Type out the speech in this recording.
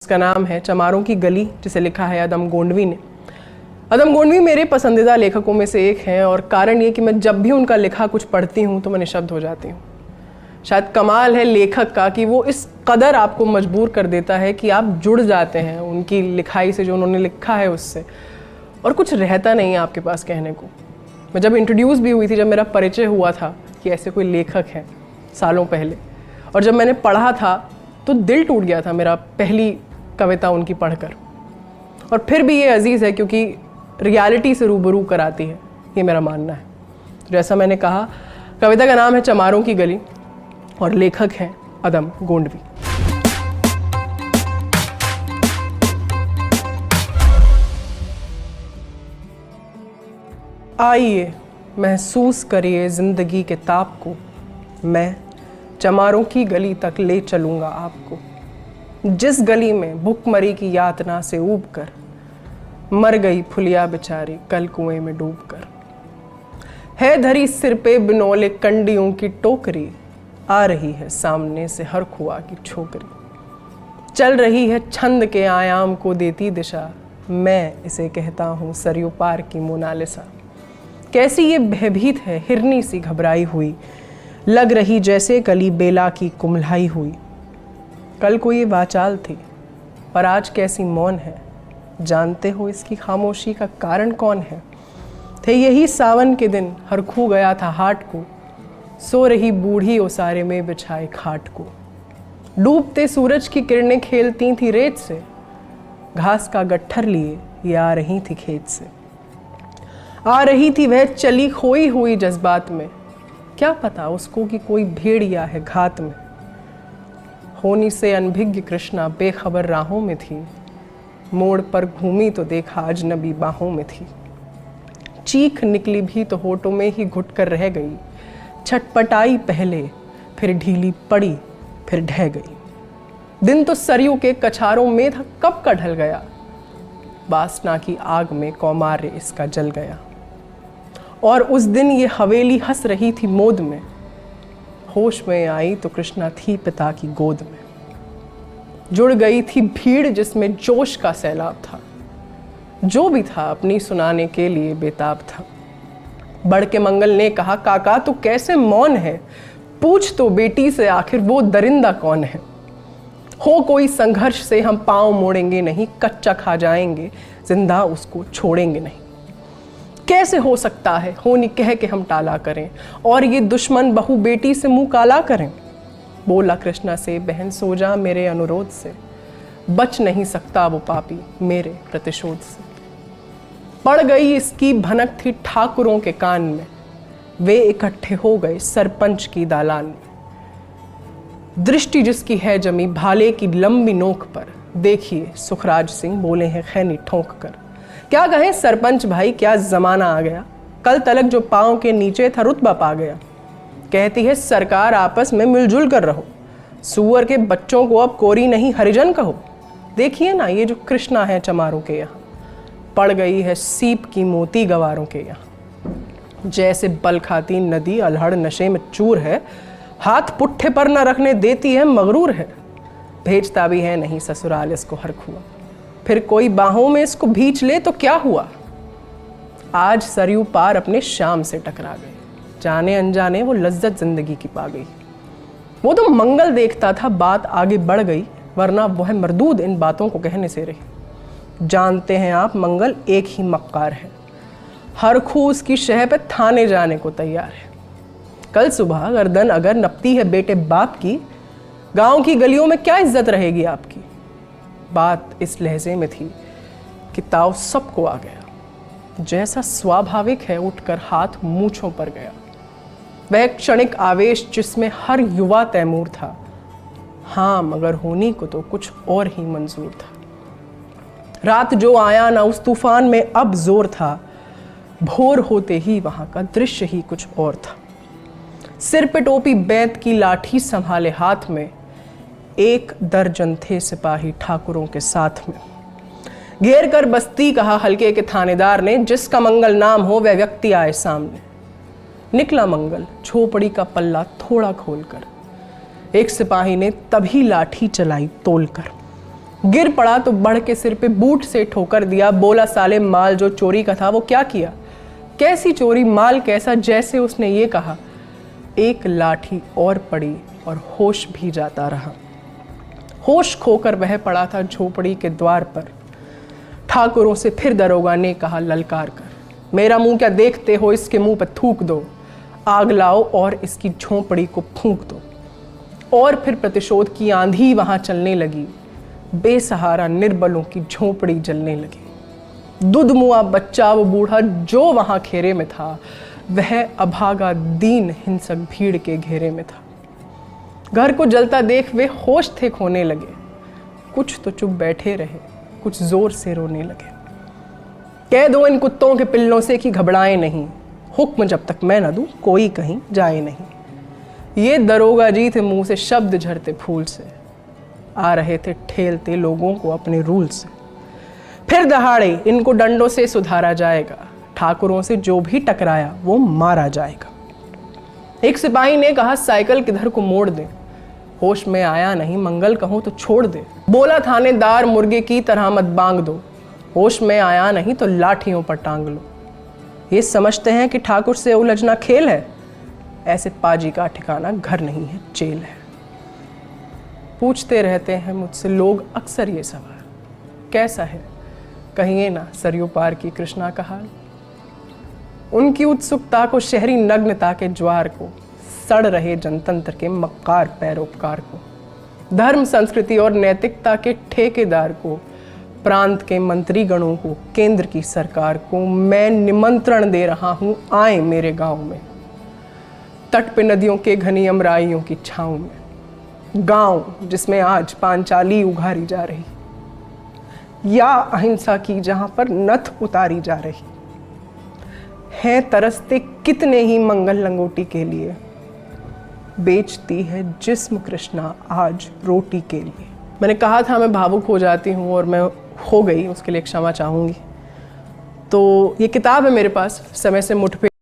इसका नाम है चमारों की गली, जिसे लिखा है अदम गोंडवी ने। अदम गोंडवी मेरे पसंदीदा लेखकों में से एक हैं और कारण ये कि मैं जब भी उनका लिखा कुछ पढ़ती हूँ तो मैं निशब्द हो जाती हूँ। शायद कमाल है लेखक का कि वो इस कदर आपको मजबूर कर देता है कि आप जुड़ जाते हैं उनकी लिखाई से, जो उन्होंने लिखा है उससे, और कुछ रहता नहीं है आपके पास कहने को। मैं जब इंट्रोड्यूस भी हुई थी, जब मेरा परिचय हुआ था कि ऐसे कोई लेखक हैं सालों पहले, और जब मैंने पढ़ा था तो दिल टूट गया था मेरा पहली कविता उनकी पढ़कर। और फिर भी ये अजीज़ है क्योंकि रियलिटी से रूबरू कराती है, ये मेरा मानना है। जैसा मैंने कहा, कविता का नाम है चमारों की गली और लेखक हैं अदम गोंडवी। आइए महसूस करिए जिंदगी के ताप को, मैं चमारों की गली तक ले चलूंगा आपको, जिस गली में भुखमरी की यातना से ऊब कर मर गई फुलिया बेचारी कल कुएं में डूब कर। है धरी सिर पे बिनौले कंडियों की टोकरी, आ रही है सामने से हर खुआ की छोकरी, चल रही है छंद के आयाम को देती दिशा, मैं इसे कहता हूँ सरयू पार की मोनालिसा। कैसी ये भयभीत है हिरनी सी घबराई हुई, लग रही जैसे कली बेला की कुम्हलाई हुई। कल को ये वाचाल थी पर आज कैसी मौन है, जानते हो इसकी खामोशी का कारण कौन है। थे यही सावन के दिन हर खू गया था हाट को, सो रही बूढ़ी ओसारे में बिछाए खाट को। डूबते सूरज की किरणें खेलती थी रेत से, घास का गट्ठर लिए ये आ रही थी खेत से। आ रही थी वह चली खोई हुई जज्बात में, क्या पता उसको कि कोई भेड़िया है घात में। होनी से अनभिज्ञ कृष्णा बेखबर राहों में थी, मोड़ पर घूमी तो देखा अजनबी बाहों में थी। चीख निकली भी तो होठों में ही घुट कर रह गई, छटपटाई पहले फिर ढीली पड़ी फिर ढह गई। दिन तो सरयू के कछारों में था कब का ढल गया, वासना की आग में कौमार्य इसका जल गया। और उस दिन ये हवेली हंस रही थी मोद में, होश में आई तो कृष्णा थी पिता की गोद में। जुड़ गई थी भीड़ जिसमें जोश का सैलाब था, जो भी था अपनी सुनाने के लिए बेताब था। बढ़ के मंगल ने कहा, काका तू कैसे मौन है, पूछ तो बेटी से आखिर वो दरिंदा कौन है। हो कोई संघर्ष से हम पांव मोड़ेंगे नहीं, कच्चा खा जाएंगे जिंदा उसको छोड़ेंगे नहीं। कैसे हो सकता है होनी कह के हम टाला करें, और ये दुश्मन बहू बेटी से मुंह काला करें। बोला कृष्णा से, बहन सो जा मेरे अनुरोध से, बच नहीं सकता वो पापी मेरे प्रतिशोध से। पड़ गई इसकी भनक थी ठाकुरों के कान में, वे इकट्ठे हो गए सरपंच की दालान में। दृष्टि जिसकी है जमी भाले की लंबी नोक पर, देखिए सुखराज सिंह बोले हैं खैनी ठोंक कर। क्या कहें सरपंच भाई, क्या जमाना आ गया, कल तलक जो पांव के नीचे था रुतबा पा गया। कहती है सरकार आपस में मिलजुल कर रहो, सुअर के बच्चों को अब कोरी नहीं हरिजन कहो। देखिए ना ये जो कृष्णा है चमारों के यहाँ, पड़ गई है सीप की मोती गवारों के यहाँ। जैसे बल खाती नदी अल्हड़ नशे में चूर है, हाथ पुट्ठे पर न रखने देती है मगरूर है। भेजता भी है नहीं ससुराल इसको हर खुआ, फिर कोई बाहों में इसको भींच ले तो क्या हुआ। आज सरयू पार अपने शाम से टकरा गए, जाने अनजाने वो लज्जत जिंदगी की पा गई। वो तो मंगल देखता था बात आगे बढ़ गई, वरना वह मरदूद इन बातों को कहने से रही। जानते हैं आप मंगल एक ही मक्कार है, हर खू उसकी शह पे थाने जाने को तैयार है। कल सुबह गर्दन अगर नपती है बेटे बाप की, गांव की गलियों में क्या इज्जत रहेगी आपकी। बात इस लहजे में थी कि ताव सबको आ गया, जैसा स्वाभाविक है उठकर हाथ मूंछों पर गया। वह क्षणिक आवेश जिसमें हर युवा तैमूर था, हाँ मगर होनी को तो कुछ और ही मंजूर था। रात जो आया ना उस तूफान में अब जोर था, भोर होते ही वहां का दृश्य ही कुछ और था। सिर पे टोपी बैत की लाठी संभाले हाथ में, एक दर्जन थे सिपाही ठाकुरों के साथ में। घेर कर बस्ती कहा हल्के के थानेदार ने, जिसका मंगल नाम हो वह व्यक्ति आए सामने। निकला मंगल झोपड़ी का पल्ला थोड़ा खोलकर, एक सिपाही ने तभी लाठी चलाई तोलकर। गिर पड़ा तो बढ़ के सिर पे बूट से ठोकर दिया, बोला साले माल जो चोरी का था वो क्या किया, कैसी चोरी माल कैसा, जैसे उसने ये कहा। एक लाठी और पड़ी और होश भी जाता रहा। होश खोकर वह पड़ा था झोपड़ी के द्वार पर। ठाकुरों से फिर दरोगा ने कहा ललकार कर, मेरा मुंह क्या देखते हो, इसके मुंह पर थूक दो, आग लाओ और इसकी झोपड़ी को फूंक दो। और फिर प्रतिशोध की आंधी वहां चलने लगी, बेसहारा निर्बलों की झोपड़ी जलने लगी। दुधमुआ बच्चा वो बूढ़ा जो वहां घेरे में था, वह अभागा दीन हिंसक भीड़ के घेरे में था। घर को जलता देख वे होश थे खोने लगे, कुछ तो चुप बैठे रहे, कुछ जोर से रोने लगे। कह दो इन कुत्तों के पिल्लों से कि घबराए नहीं, हुक्म जब तक मैं न दूं कोई कहीं जाए नहीं। ये दरोगा जी थे मुंह से शब्द झरते फूल से, आ रहे थे ठेलते लोगों को अपने रूल से। फिर दहाड़े इनको डंडों से सुधारा जाएगा, ठाकुरों से जो भी टकराया वो मारा जाएगा। एक सिपाही ने कहा साइकिल किधर को मोड़ दे, होश में आया नहीं मंगल कहूं तो छोड़ दे। बोला थानेदार मुर्गे की तरह मत बांग दो, होश में आया नहीं तो लाठियों पर टांग लो। ये समझते हैं कि ठाकुर से उलझना खेल है, ऐसे पाजी का ठिकाना घर नहीं है जेल है। पूछते रहते हैं मुझसे लोग अक्सर ये सवाल, कैसा है कहिए ना सरयू पार की कृष्णा का हाल। उनकी उत्सुकता को, शहरी नग्नता के ज्वार को, सड़ रहे जनतंत्र के मक्कार पैरोपकार को, धर्म संस्कृति और नैतिकता के ठेकेदार को, प्रांत के मंत्री गणों को, केंद्र की सरकार को मैं निमंत्रण दे रहा हूं, आए मेरे गांव में। तट पे नदियों के घनी अमराइयों की छांव में, गांव जिसमें आज पांचाली उघारी जा रही, या अहिंसा की जहां पर नथ उतारी जा रही है। तरसते कितने ही मंगल लंगोटी के लिए, बेचती है जिस्म कृष्णा आज रोटी के लिए। मैंने कहा था मैं भावुक हो जाती हूँ और मैं हो गई, उसके लिए क्षमा चाहूँगी। तो ये किताब है मेरे पास, समय से मुठ पे